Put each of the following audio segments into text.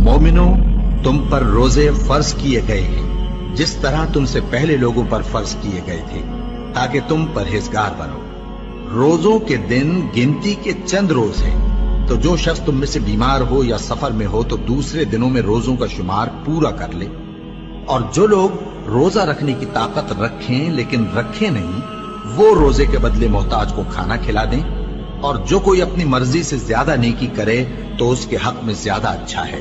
मोमिनो, तुम पर रोजे फर्ज किए गए हैं जिस तरह तुमसे पहले लोगों पर फर्ज किए गए थे, ताकि तुम परहेजगार बनो। रोजों के दिन गिनती के चंद रोज हैं, तो जो शख्स तुम में से बीमार हो या सफर में हो तो दूसरे दिनों में रोजों का शुमार पूरा कर ले। और जो लोग रोजा रखने की ताकत रखें लेकिन रखें नहीं, वो रोजे के बदले मोहताज को खाना खिला दें। और जो कोई अपनी मर्जी से ज्यादा नेकी करे तो उसके हक में ज्यादा अच्छा है।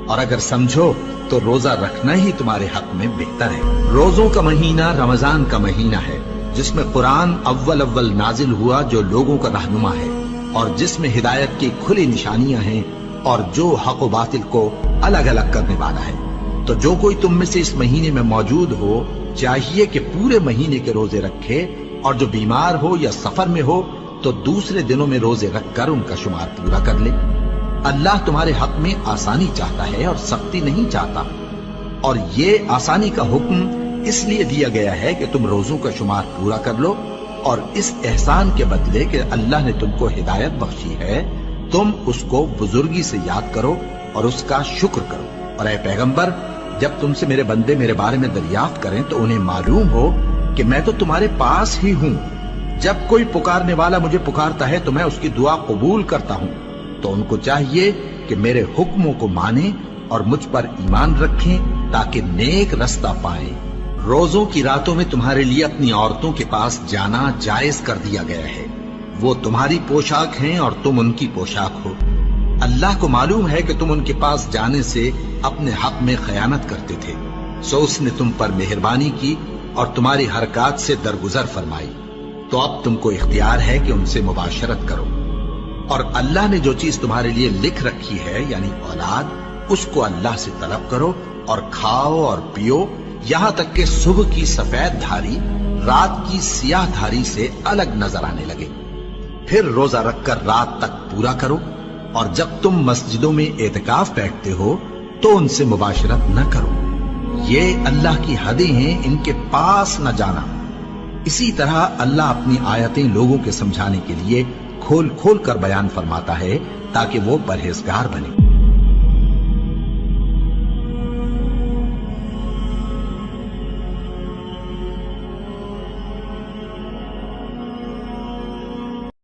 और अगर समझो तो रोजा रखना ही तुम्हारे हक में बेहतर है। रोजों का महीना रमजान का महीना है, जिसमें कुरान अव्वल नाजिल हुआ, जो लोगों का रहनुमा है और जिसमें हिदायत की खुली निशानियां हैं और जो हक व बातिल को अलग अलग करने वाला है। तो जो कोई तुम में से इस महीने में मौजूद हो, चाहिए कि पूरे महीने के रोजे रखे, और जो बीमार हो या सफर में हो तो दूसरे दिनों में रोजे रखकर उनका शुमार पूरा कर ले। अल्लाह तुम्हारे हक में आसानी चाहता है और सख्ती नहीं चाहता। और ये आसानी का हुक्म इसलिए दिया गया है कि तुम रोजों का शुमार पूरा कर लो, और इस एहसान के बदले कि अल्लाह ने तुमको हिदायत बख्शी है, तुम उसको बुजुर्गी से याद करो और उसका शुक्र करो। और ऐ पैगंबर, जब तुमसे मेरे बंदे मेरे बारे में दरियाफ्त करें तो उन्हें मालूम हो कि मैं तो तुम्हारे पास ही हूं। जब कोई पुकारने वाला मुझे पुकारता है तो मैं उसकी दुआ कबूल करता हूं। तो उनको चाहिए कि मेरे हुक्मों को माने और मुझ पर ईमान रखें, ताकि नेक रास्ता पाएं। रोजों की रातों में तुम्हारे लिए अपनी औरतों के पास जाना जायज कर दिया गया है। वो तुम्हारी पोशाक हैं और तुम उनकी पोशाक हो। अल्लाह को मालूम है कि तुम उनके पास जाने से अपने हक में खयानत करते थे, सो उसने तुम पर मेहरबानी की और तुम्हारी हरकत से दरगुजर फरमाई। तो अब तुमको इख्तियार है कि उनसे मुबाशरत करो। और अल्लाह ने जो चीज तुम्हारे लिए लिख रखी है, यानी औलाद, उसको अल्लाह से तलब करो और खाओ और पियो, यहां तक कि सुबह की सफेद धारी रात की सियाह धारी से अलग नजर आने लगे। फिर रोजा रखकर रात तक पूरा करो। और जब तुम मस्जिदों में एतकाफ बैठते हो तो उनसे मुबाशरत न करो। ये अल्लाह की हदें हैं, इनके पास न जाना। इसी तरह अल्लाह अपनी आयतें लोगों के समझाने के लिए खोल खोल कर बयान फरमाता है, ताकि वो परहेजगार बने।